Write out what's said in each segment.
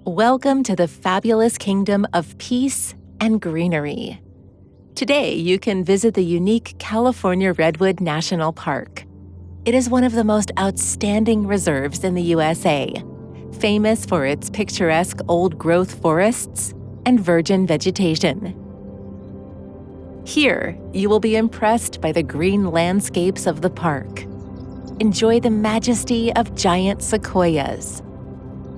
Welcome to the fabulous kingdom of peace and greenery. Today, you can visit the unique California Redwood National Park. It is one of the most outstanding reserves in the USA, famous for its picturesque old-growth forests and virgin vegetation. Here, you will be impressed by the green landscapes of the park. Enjoy the majesty of giant sequoias,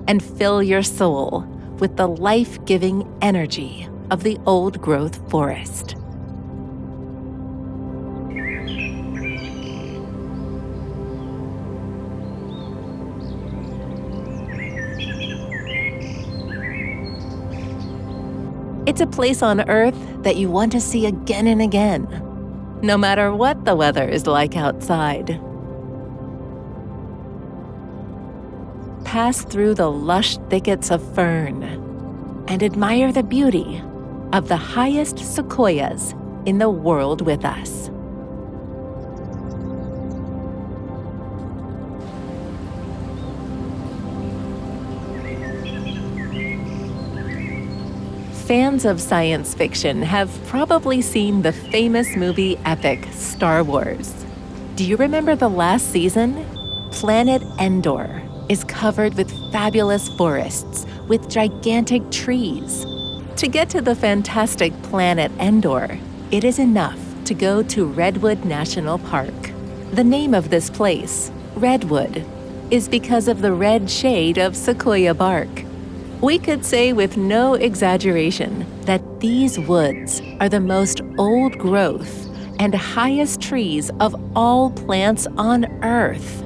and fill your soul with the life-giving energy of the old-growth forest. It's a place on Earth that you want to see again and again, no matter what the weather is like outside. Pass through the lush thickets of fern and admire the beauty of the highest sequoias in the world with us. Fans of science fiction have probably seen the famous movie epic Star Wars. Do you remember the last season? Planet Endor is covered with fabulous forests with gigantic trees. To get to the fantastic planet Endor, it is enough to go to Redwood National Park. The name of this place, Redwood, is because of the red shade of sequoia bark. We could say with no exaggeration that these woods are the most old-growth and highest trees of all plants on Earth.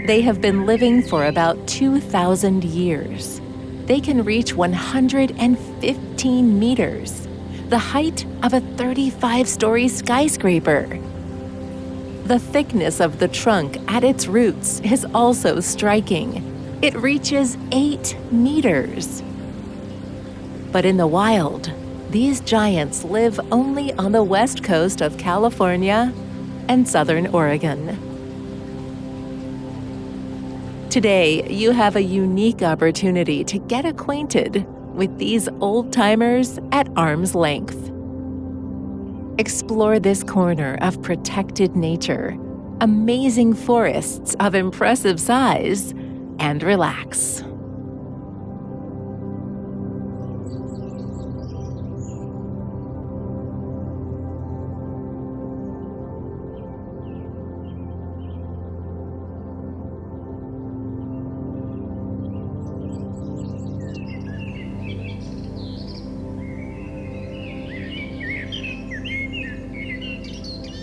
They have been living for about 2,000 years. They can reach 115 meters, the height of a 35-story skyscraper. The thickness of the trunk at its roots is also striking. It reaches 8 meters. But in the wild, these giants live only on the west coast of California and southern Oregon. Today, you have a unique opportunity to get acquainted with these old-timers at arm's length. Explore this corner of protected nature, amazing forests of impressive size, and relax.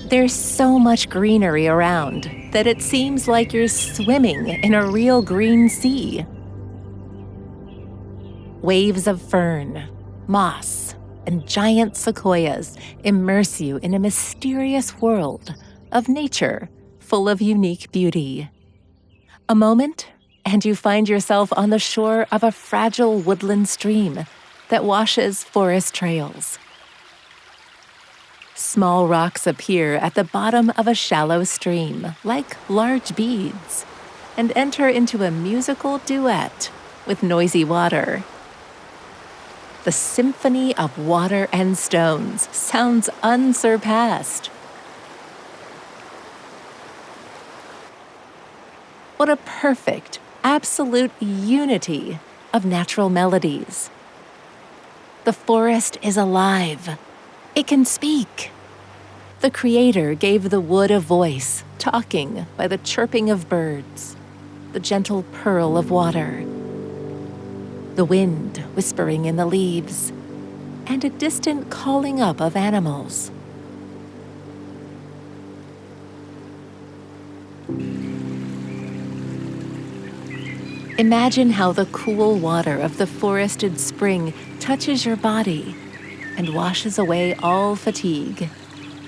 There's so much greenery around that it seems like you're swimming in a real green sea. Waves of fern, moss, and giant sequoias immerse you in a mysterious world of nature full of unique beauty. A moment, and you find yourself on the shore of a fragile woodland stream that washes forest trails. Small rocks appear at the bottom of a shallow stream, like large beads, and enter into a musical duet with noisy water. The symphony of water and stones sounds unsurpassed. What a perfect, absolute unity of natural melodies. The forest is alive. It can speak. The Creator gave the wood a voice, talking by the chirping of birds, the gentle purl of water, the wind whispering in the leaves, and a distant calling up of animals. Imagine how the cool water of the forested spring touches your body and washes away all fatigue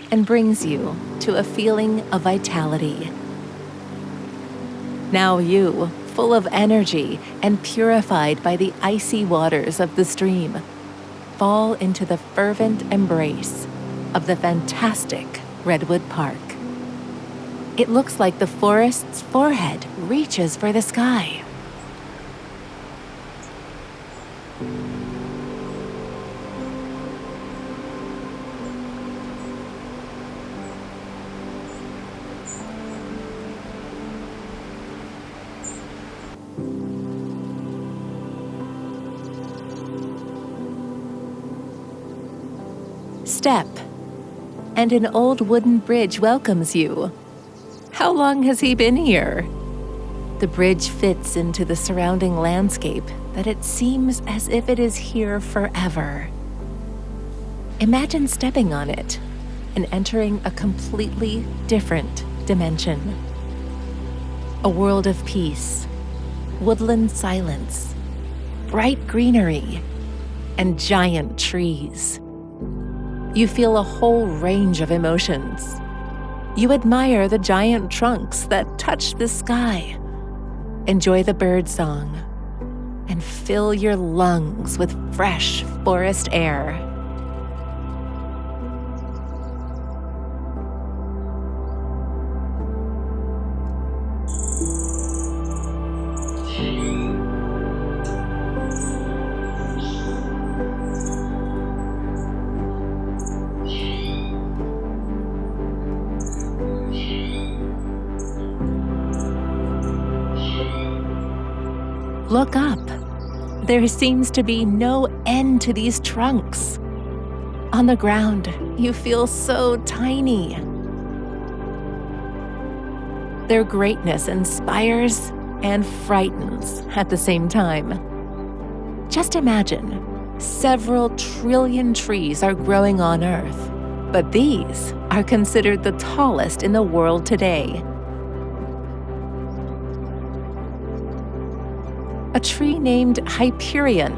and brings you to a feeling of vitality. Now you, full of energy and purified by the icy waters of the stream, fall into the fervent embrace of the fantastic Redwood Park. It looks like the forest's forehead reaches for the sky. Step, and an old wooden bridge welcomes you. How long has he been here? The bridge fits into the surrounding landscape that it seems as if it is here forever. Imagine stepping on it and entering a completely different dimension. A world of peace, woodland silence, bright greenery, and giant trees. You feel a whole range of emotions. You admire the giant trunks that touch the sky, enjoy the birdsong, and fill your lungs with fresh forest air. Look up. There seems to be no end to these trunks. On the ground, you feel so tiny. Their greatness inspires and frightens at the same time. Just imagine, several trillion trees are growing on Earth, but these are considered the tallest in the world today. A tree named Hyperion,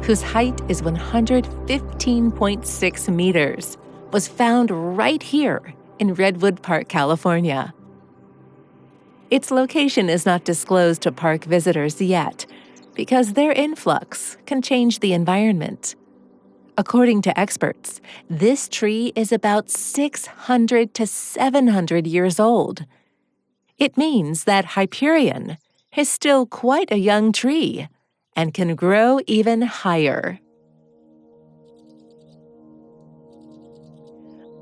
whose height is 115.6 meters, was found right here in Redwood Park, California. Its location is not disclosed to park visitors yet, because their influx can change the environment. According to experts, this tree is about 600 to 700 years old. It means that Hyperion is still quite a young tree and can grow even higher.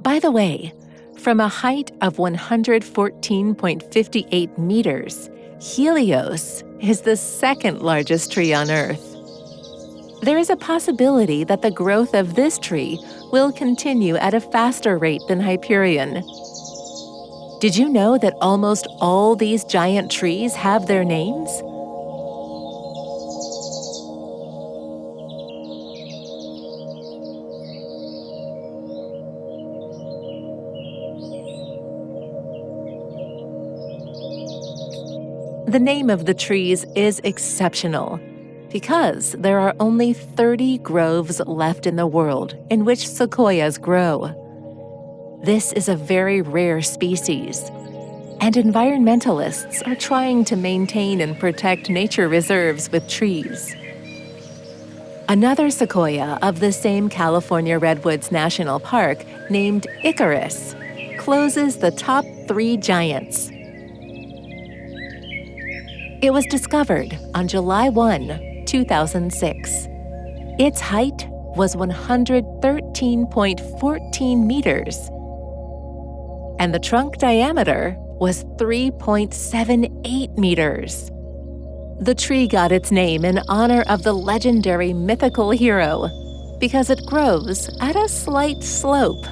By the way, from a height of 114.58 meters, Helios is the second largest tree on Earth. There is a possibility that the growth of this tree will continue at a faster rate than Hyperion. Did you know that almost all these giant trees have their names? The name of the trees is exceptional because there are only 30 groves left in the world in which sequoias grow. This is a very rare species, and environmentalists are trying to maintain and protect nature reserves with trees. Another sequoia of the same California Redwoods National Park, named Icarus, closes the top 3 giants. It was discovered on July 1, 2006. Its height was 113.14 meters, and the trunk diameter was 3.78 meters. The tree got its name in honor of the legendary mythical hero because it grows at a slight slope.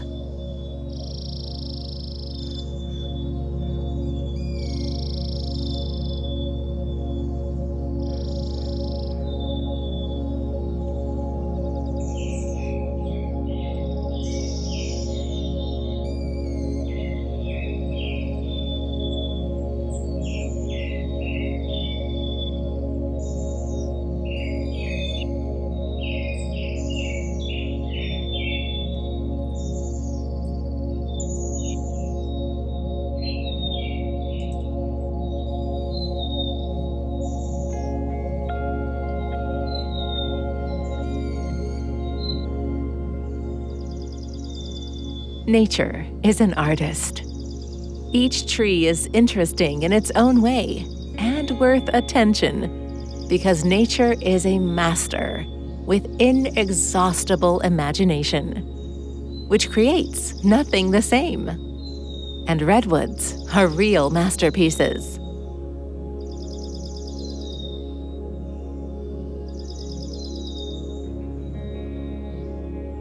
Nature is an artist. Each tree is interesting in its own way and worth attention because nature is a master with inexhaustible imagination, which creates nothing the same. And redwoods are real masterpieces.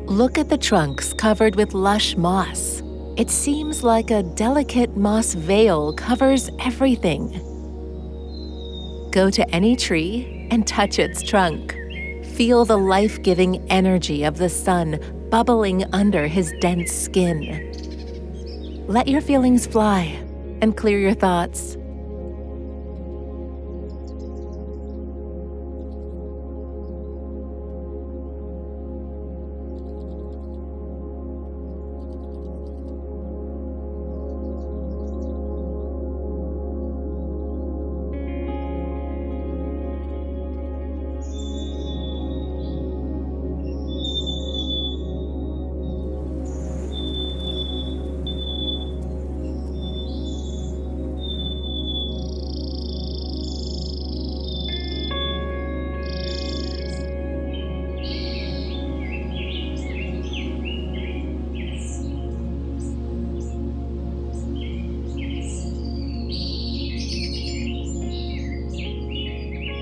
Look at the trunks covered with lush moss. It seems like a delicate moss veil covers everything. Go to any tree and touch its trunk. Feel the life-giving energy of the sun bubbling under his dense skin. Let your feelings fly and clear your thoughts.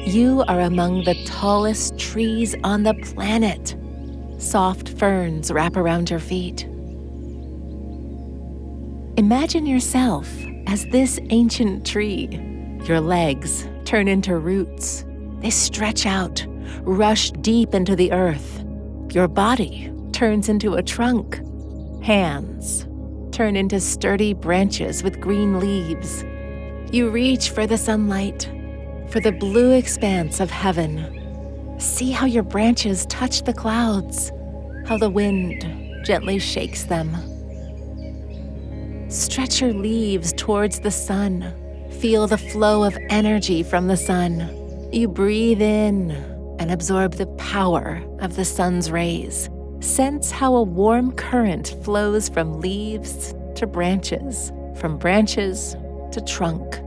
You are among the tallest trees on the planet. Soft ferns wrap around your feet. Imagine yourself as this ancient tree. Your legs turn into roots. They stretch out, rush deep into the earth. Your body turns into a trunk. Hands turn into sturdy branches with green leaves. You reach for the sunlight, for the blue expanse of heaven. See how your branches touch the clouds, how the wind gently shakes them. Stretch your leaves towards the sun. Feel the flow of energy from the sun. You breathe in and absorb the power of the sun's rays. Sense how a warm current flows from leaves to branches, from branches to trunk.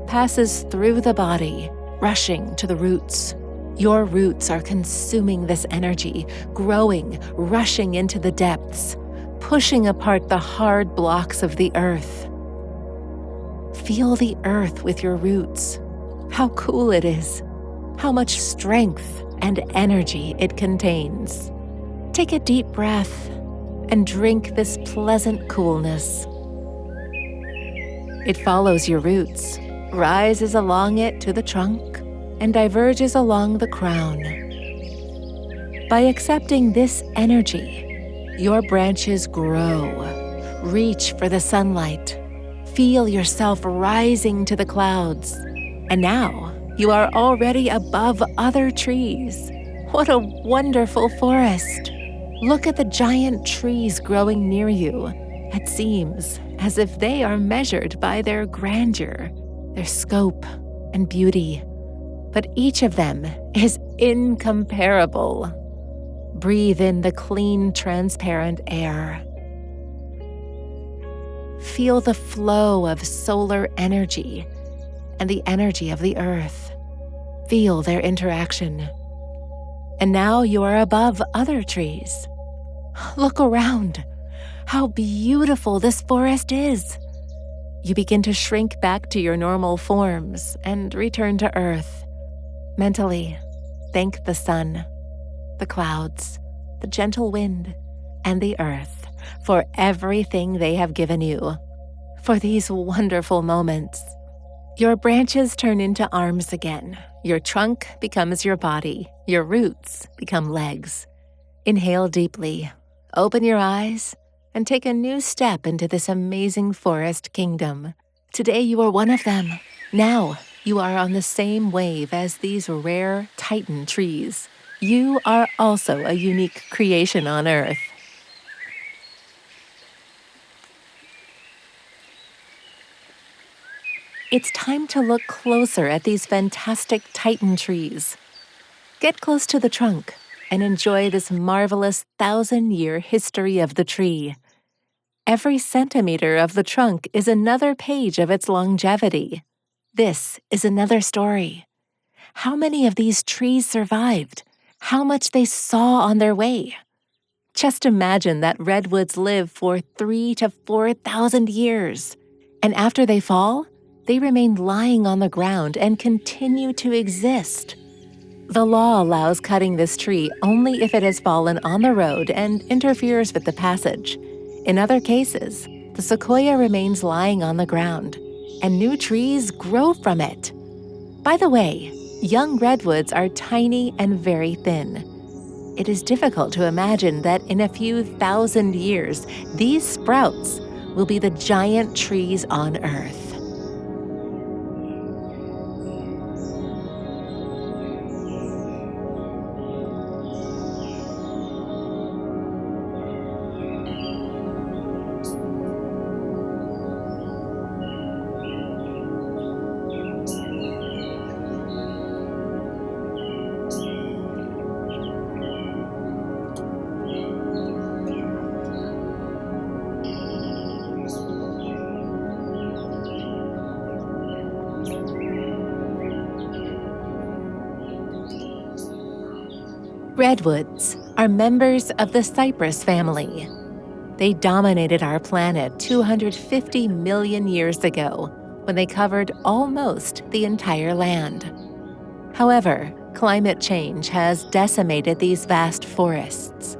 Passes through the body, rushing to the roots. Your roots are consuming this energy, growing, rushing into the depths, pushing apart the hard blocks of the earth. Feel the earth with your roots. How cool it is. How much strength and energy it contains. Take a deep breath and drink this pleasant coolness. It follows your roots, rises along it to the trunk, and diverges along the crown. By accepting this energy, your branches grow. Reach for the sunlight. Feel yourself rising to the clouds. And now, you are already above other trees. What a wonderful forest! Look at the giant trees growing near you. It seems as if they are measured by their grandeur, their scope and beauty. But each of them is incomparable. Breathe in the clean, transparent air. Feel the flow of solar energy and the energy of the earth. Feel their interaction. And now you are above other trees. Look around. How beautiful this forest is. You begin to shrink back to your normal forms and return to earth. Mentally, thank the sun, the clouds, the gentle wind, and the earth for everything they have given you, for these wonderful moments. Your branches turn into arms again. Your trunk becomes your body. Your roots become legs. Inhale deeply, open your eyes, and take a new step into this amazing forest kingdom. Today you are one of them. Now you are on the same wave as these rare titan trees. You are also a unique creation on Earth. It's time to look closer at these fantastic titan trees. Get close to the trunk and enjoy this marvelous 1,000-year history of the tree. Every centimeter of the trunk is another page of its longevity. This is another story. How many of these trees survived? How much they saw on their way? Just imagine that redwoods live for 3,000 to 4,000 years. And after they fall, they remain lying on the ground and continue to exist. The law allows cutting this tree only if it has fallen on the road and interferes with the passage. In other cases, the sequoia remains lying on the ground, and new trees grow from it. By the way, young redwoods are tiny and very thin. It is difficult to imagine that in a few thousand years, these sprouts will be the giant trees on Earth. Redwoods are members of the cypress family. They dominated our planet 250 million years ago when they covered almost the entire land. However, climate change has decimated these vast forests.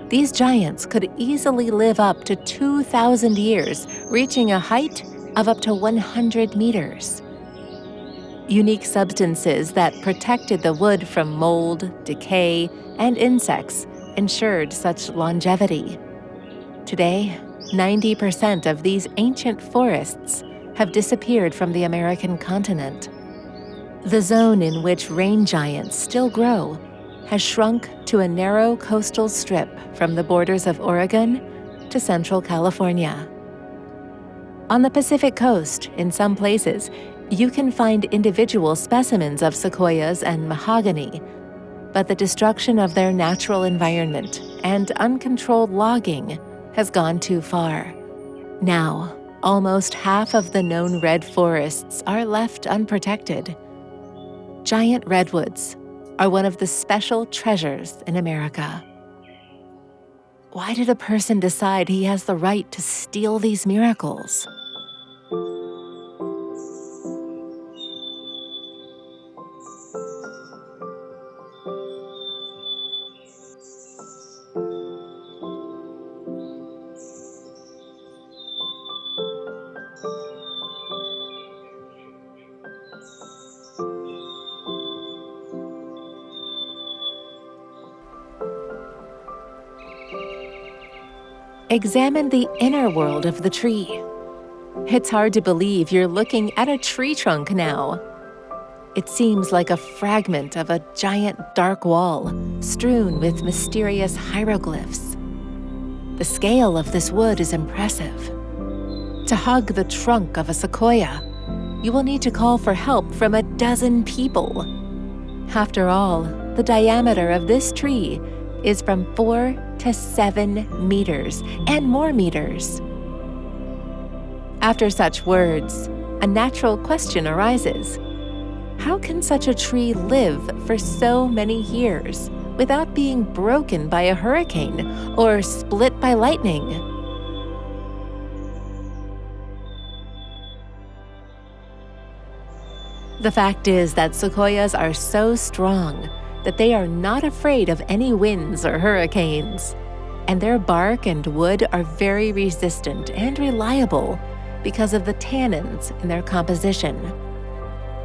These giants could easily live up to 2,000 years, reaching a height of up to 100 meters. Unique substances that protected the wood from mold, decay, and insects ensured such longevity. Today, 90% of these ancient forests have disappeared from the American continent. The zone in which rain giants still grow has shrunk to a narrow coastal strip from the borders of Oregon to central California. On the Pacific coast, in some places, you can find individual specimens of sequoias and mahogany, but the destruction of their natural environment and uncontrolled logging has gone too far. Now, almost half of the known red forests are left unprotected. Giant redwoods are one of the special treasures in America. Why did a person decide he has the right to steal these miracles? Examine the inner world of the tree. It's hard to believe you're looking at a tree trunk now. It seems like a fragment of a giant dark wall, strewn with mysterious hieroglyphs. The scale of this wood is impressive. To hug the trunk of a sequoia, you will need to call for help from a dozen people. After all, the diameter of this tree is from 4 to 7 meters and more meters. After such words, a natural question arises. How can such a tree live for so many years without being broken by a hurricane or split by lightning? The fact is that sequoias are so strong that they are not afraid of any winds or hurricanes, and their bark and wood are very resistant and reliable because of the tannins in their composition.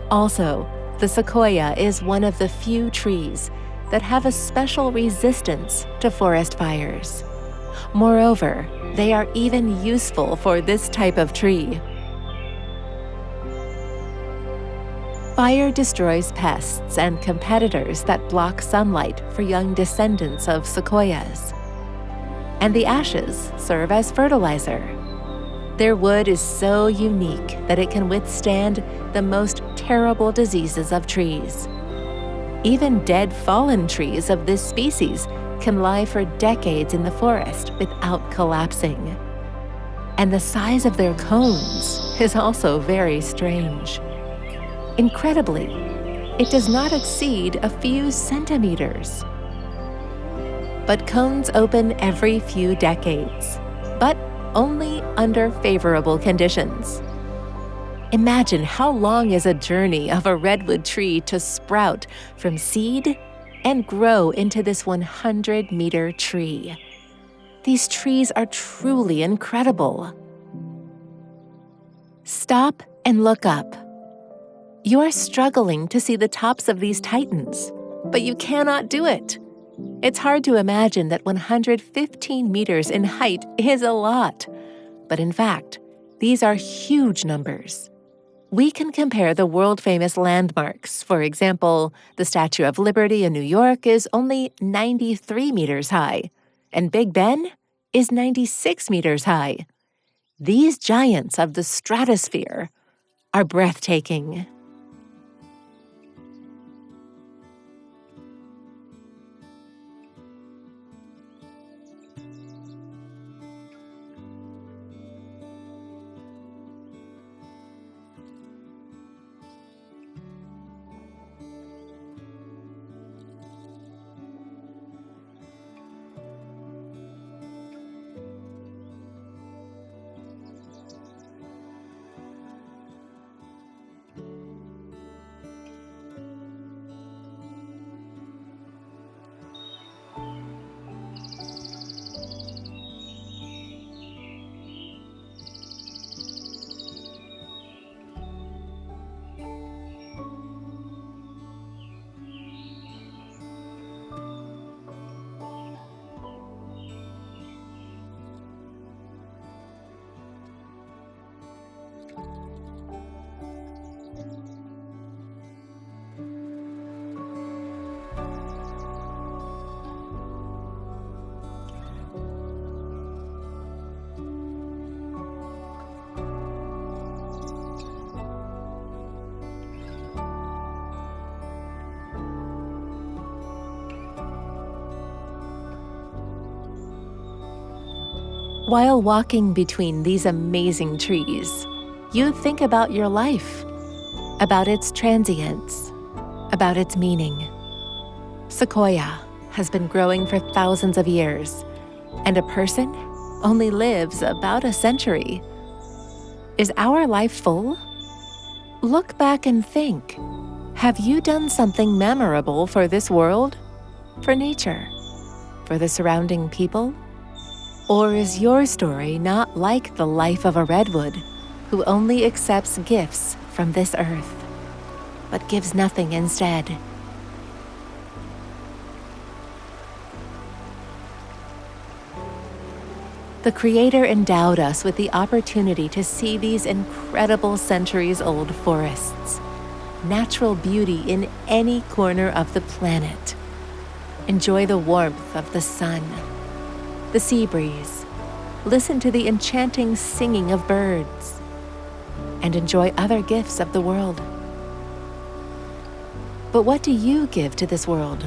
Also, the sequoia is one of the few trees that have a special resistance to forest fires. Moreover, they are even useful for this type of tree. Fire destroys pests and competitors that block sunlight for young descendants of sequoias. And the ashes serve as fertilizer. Their wood is so unique that it can withstand the most terrible diseases of trees. Even dead fallen trees of this species can lie for decades in the forest without collapsing. And the size of their cones is also very strange. Incredibly, it does not exceed a few centimeters. But cones open every few decades, but only under favorable conditions. Imagine how long is a journey of a redwood tree to sprout from seed and grow into this 100-meter tree. These trees are truly incredible. Stop and look up. You are struggling to see the tops of these titans, but you cannot do it. It's hard to imagine that 115 meters in height is a lot, but in fact, these are huge numbers. We can compare the world-famous landmarks. For example, the Statue of Liberty in New York is only 93 meters high, and Big Ben is 96 meters high. These giants of the stratosphere are breathtaking. While walking between these amazing trees, you think about your life, about its transience, about its meaning. Sequoia has been growing for thousands of years, and a person only lives about a century. Is our life full? Look back and think. Have you done something memorable for this world, for nature, for the surrounding people? Or is your story not like the life of a redwood who only accepts gifts from this earth, but gives nothing instead? The Creator endowed us with the opportunity to see these incredible centuries-old forests, natural beauty in any corner of the planet. Enjoy the warmth of the sun, the sea breeze, listen to the enchanting singing of birds, and enjoy other gifts of the world. But what do you give to this world?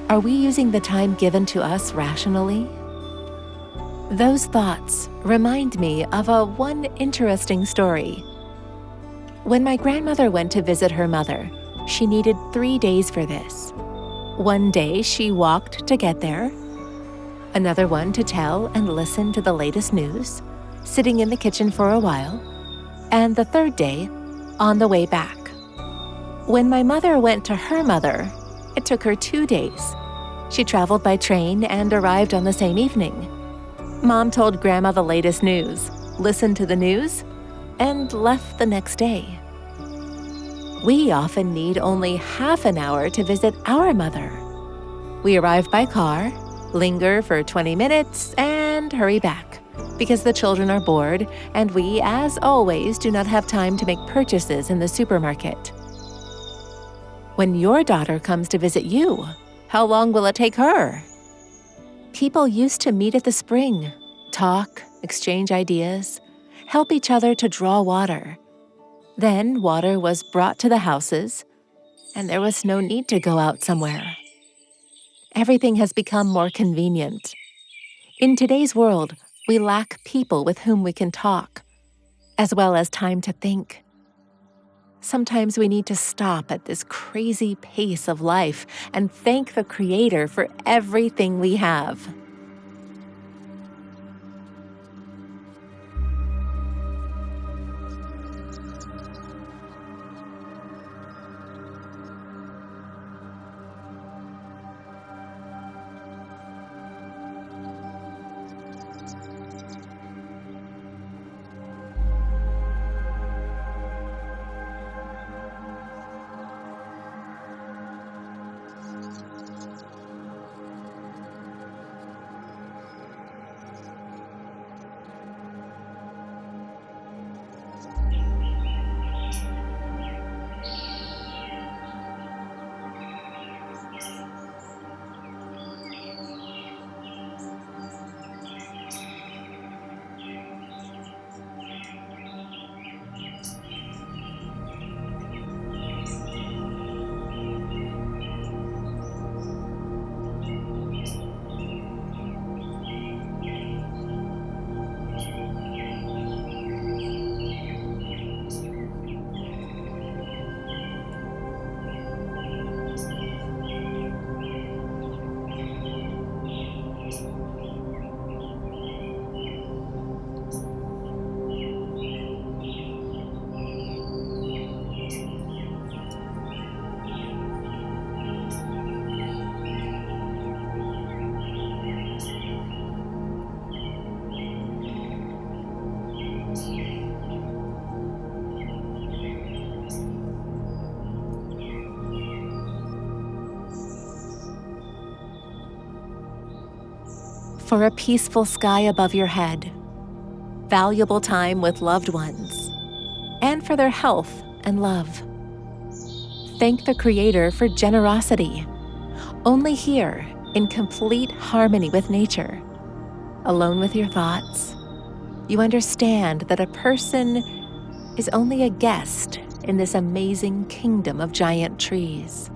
Are we using the time given to us rationally? Those thoughts remind me of one interesting story. When my grandmother went to visit her mother, she needed 3 days for this. One day she walked to get there, another one to tell and listen to the latest news, sitting in the kitchen for a while, and the third day, on the way back. When my mother went to her mother, it took her 2 days. She traveled by train and arrived on the same evening. Mom told Grandma the latest news, listened to the news, and left the next day. We often need only half an hour to visit our mother. We arrive by car, linger for 20 minutes, and hurry back, because the children are bored and we, as always, do not have time to make purchases in the supermarket. When your daughter comes to visit you, how long will it take her? People used to meet at the spring, talk, exchange ideas, help each other to draw water. Then water was brought to the houses, and there was no need to go out somewhere. Everything has become more convenient. In today's world, We lack people with whom we can talk, as well as time to think. Sometimes we need to stop at this crazy pace of life and thank the Creator for everything we have. For a peaceful sky above your head, valuable time with loved ones, and for their health and love. Thank the Creator for generosity. Only here, in complete harmony with nature, alone with your thoughts, you understand that a person is only a guest in this amazing kingdom of giant trees.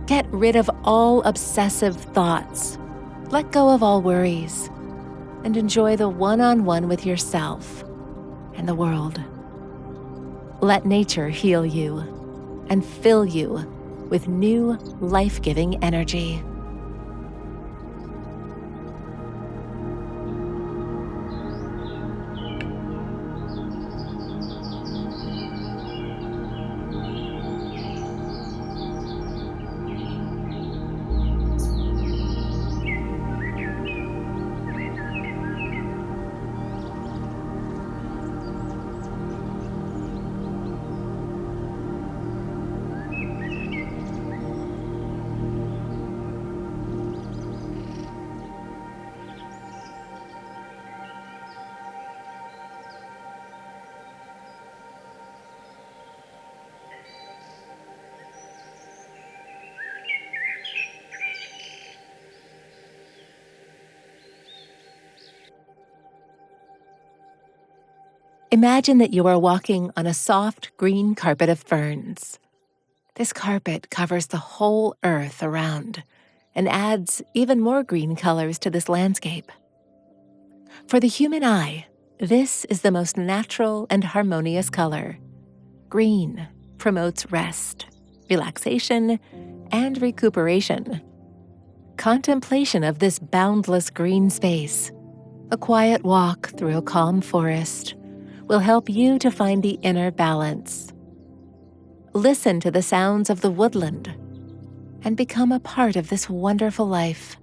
Get rid of all obsessive thoughts. Let go of all worries and enjoy the one-on-one with yourself and the world. Let nature heal you and fill you with new life-giving energy. Imagine that you are walking on a soft green carpet of ferns. This carpet covers the whole earth around and adds even more green colors to this landscape. For the human eye, this is the most natural and harmonious color. Green promotes rest, relaxation, and recuperation. Contemplation of this boundless green space, a quiet walk through a calm forest, will help you to find the inner balance. Listen to the sounds of the woodland and become a part of this wonderful life.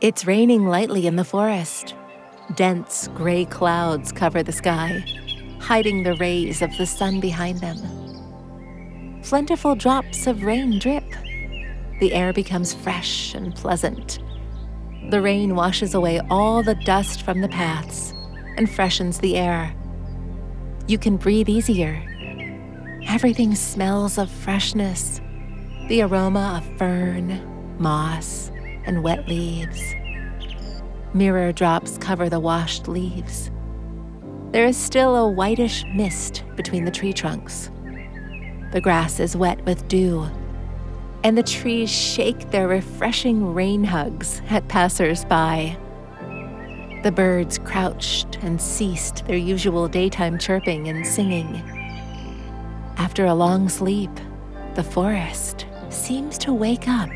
It's raining lightly in the forest. Dense gray clouds cover the sky, hiding the rays of the sun behind them. Plentiful drops of rain drip. The air becomes fresh and pleasant. The rain washes away all the dust from the paths and freshens the air. You can breathe easier. Everything smells of freshness, the aroma of fern, moss, and wet leaves. Mirror drops cover the washed leaves. There is still a whitish mist between the tree trunks. The grass is wet with dew, and the trees shake their refreshing rain hugs at passers-by. The birds crouched and ceased their usual daytime chirping and singing. After a long sleep, the forest seems to wake up.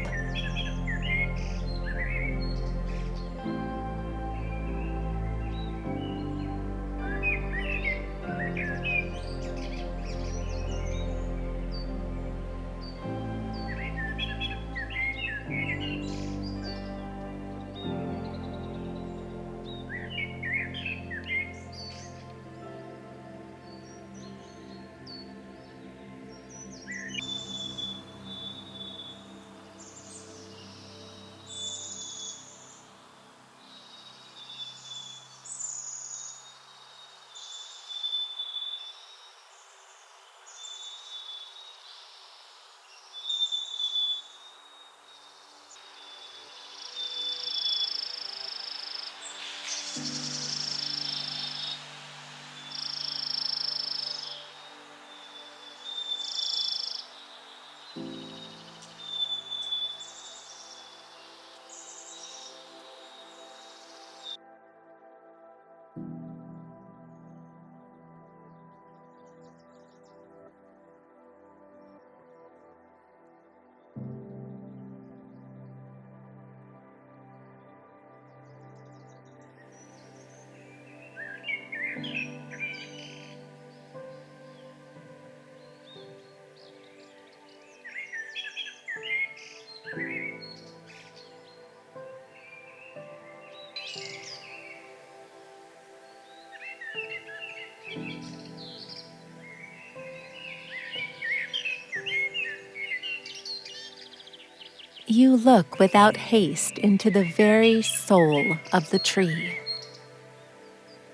You look without haste into the very soul of the tree.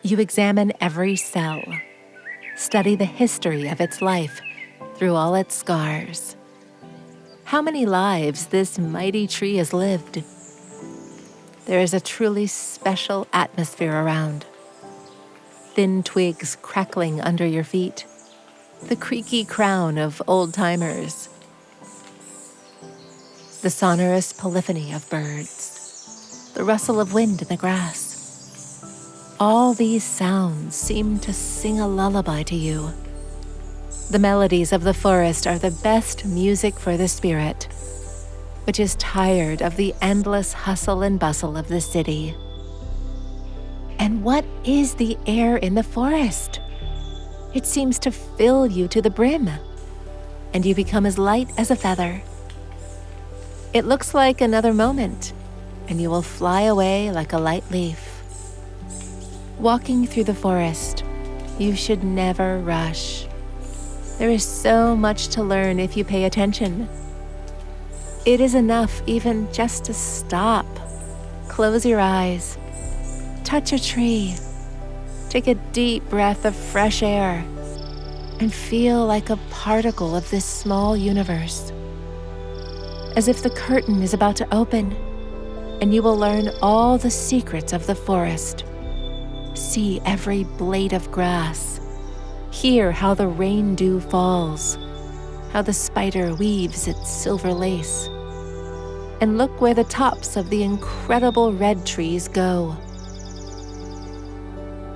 You examine every cell, study the history of its life through all its scars. How many lives this mighty tree has lived. There is a truly special atmosphere around. Thin twigs crackling under your feet, the creaky crown of old-timers, the sonorous polyphony of birds, the rustle of wind in the grass. All these sounds seem to sing a lullaby to you. The melodies of the forest are the best music for the spirit, which is tired of the endless hustle and bustle of the city. And what is the air in the forest? It seems to fill you to the brim, and you become as light as a feather. It looks like another moment, and you will fly away like a light leaf. Walking through the forest, you should never rush. There is so much to learn if you pay attention. It is enough even just to stop, close your eyes, touch a tree, take a deep breath of fresh air, and feel like a particle of this small universe. As if the curtain is about to open, and you will learn all the secrets of the forest. See every blade of grass. Hear how the rain dew falls, how the spider weaves its silver lace. And look where the tops of the incredible red trees go.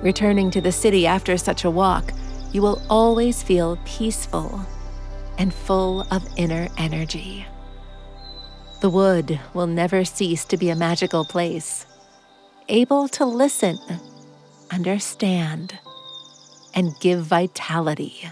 Returning to the city after such a walk, you will always feel peaceful and full of inner energy. The wood will never cease to be a magical place, able to listen, understand, and give vitality.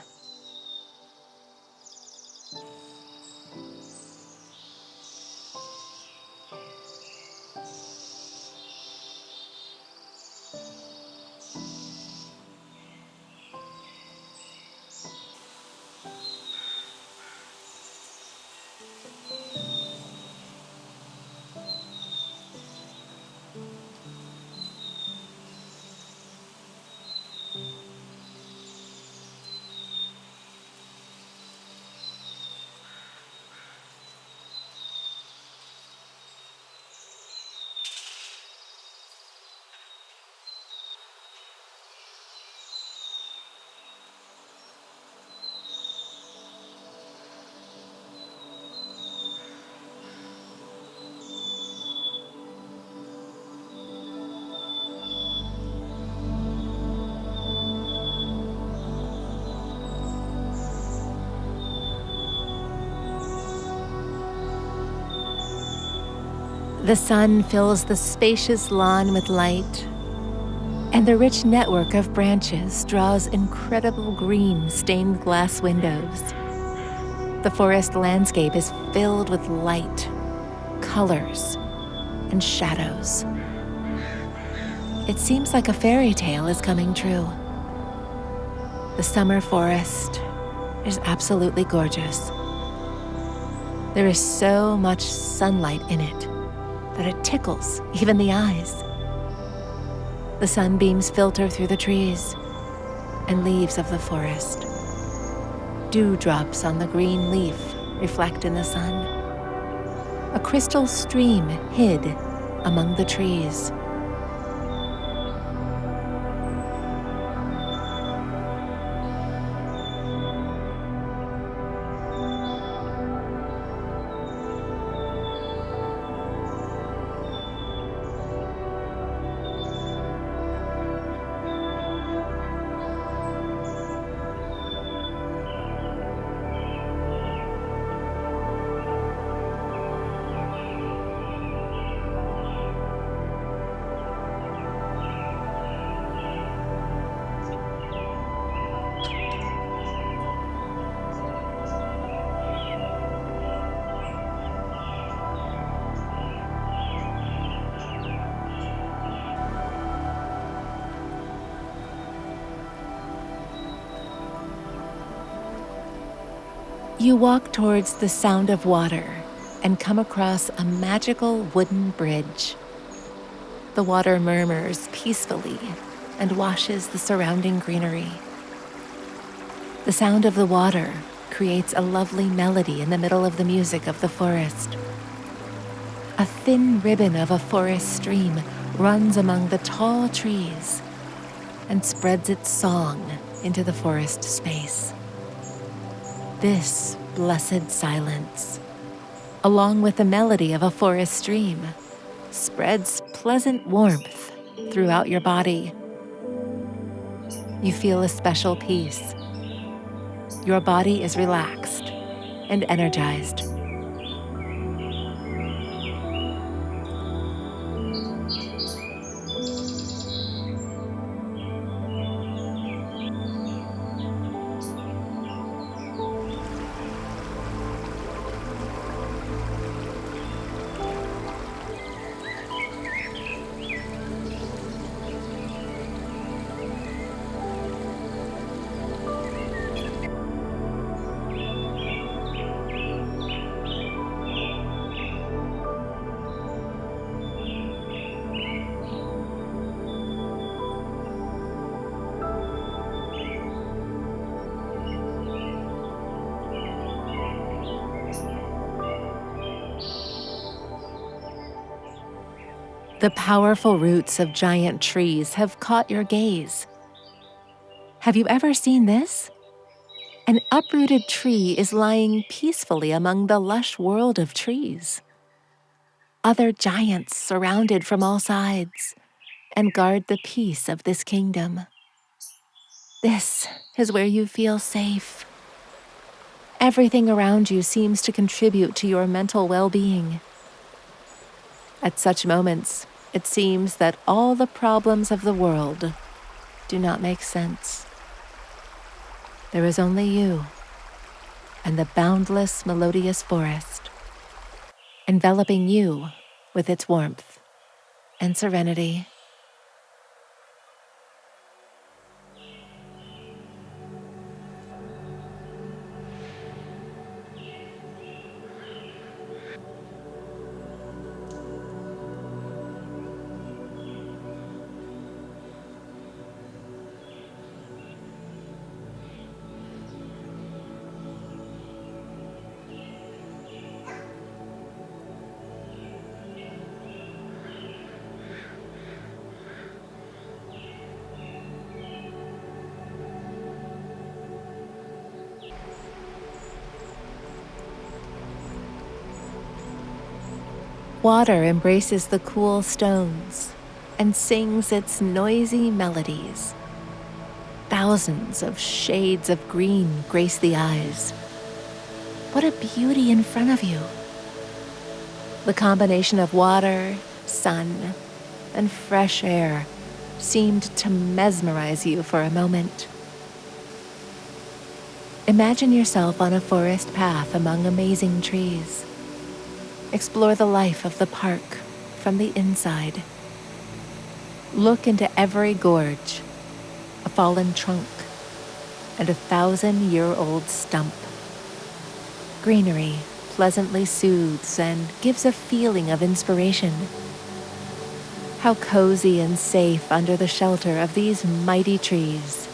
The sun fills the spacious lawn with light, and the rich network of branches draws incredible green stained glass windows. The forest landscape is filled with light, colors, and shadows. It seems like a fairy tale is coming true. The summer forest is absolutely gorgeous. There is so much sunlight in it that it tickles even the eyes. The sunbeams filter through the trees and leaves of the forest. Dewdrops on the green leaf reflect in the sun. A crystal stream hid among the trees. You walk towards the sound of water and come across a magical wooden bridge. The water murmurs peacefully and washes the surrounding greenery. The sound of the water creates a lovely melody in the middle of the music of the forest. A thin ribbon of a forest stream runs among the tall trees and spreads its song into the forest space. This blessed silence, along with the melody of a forest stream, spreads pleasant warmth throughout your body. You feel a special peace. Your body is relaxed and energized. The powerful roots of giant trees have caught your gaze. Have you ever seen this? An uprooted tree is lying peacefully among the lush world of trees. Other giants surrounded from all sides and guard the peace of this kingdom. This is where you feel safe. Everything around you seems to contribute to your mental well-being. At such moments, it seems that all the problems of the world do not make sense. There is only you and the boundless, melodious forest, enveloping you with its warmth and serenity. Water embraces the cool stones and sings its noisy melodies. Thousands of shades of green grace the eyes. What a beauty in front of you. The combination of water, sun, and fresh air seemed to mesmerize you for a moment. Imagine yourself on a forest path among amazing trees. Explore the life of the park from the inside. Look into every gorge, a fallen trunk, and a 1,000-year-old stump. Greenery pleasantly soothes and gives a feeling of inspiration. How cozy and safe under the shelter of these mighty trees.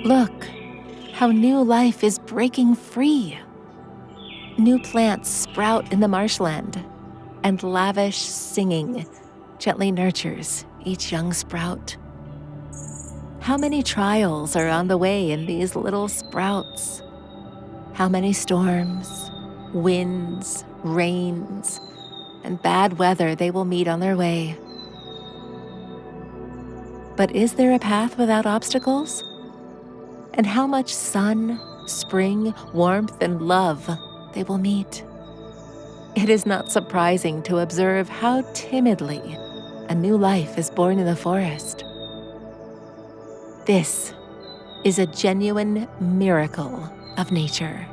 Look, how new life is breaking free. New plants sprout in the marshland, and lavish singing gently nurtures each young sprout. How many trials are on the way in these little sprouts? How many storms, winds, rains, and bad weather they will meet on their way. But is there a path without obstacles? And how much sun, spring, warmth, and love they will meet. It is not surprising to observe how timidly a new life is born in the forest. This is a genuine miracle of nature.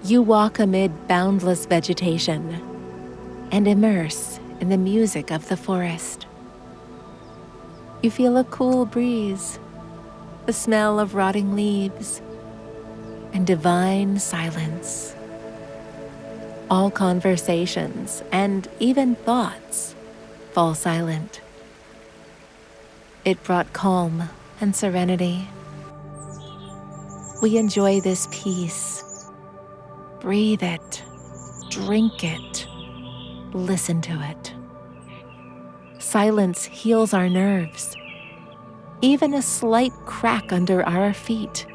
You walk amid boundless vegetation and immerse in the music of the forest. You feel a cool breeze, the smell of rotting leaves, and divine silence. All conversations and even thoughts fall silent. It brought calm and serenity. We enjoy this peace. Breathe it, drink it, listen to it. Silence heals our nerves. Even a slight crack under our feet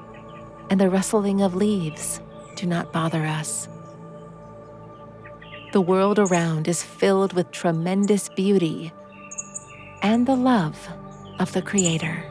and the rustling of leaves do not bother us. The world around is filled with tremendous beauty and the love of the Creator.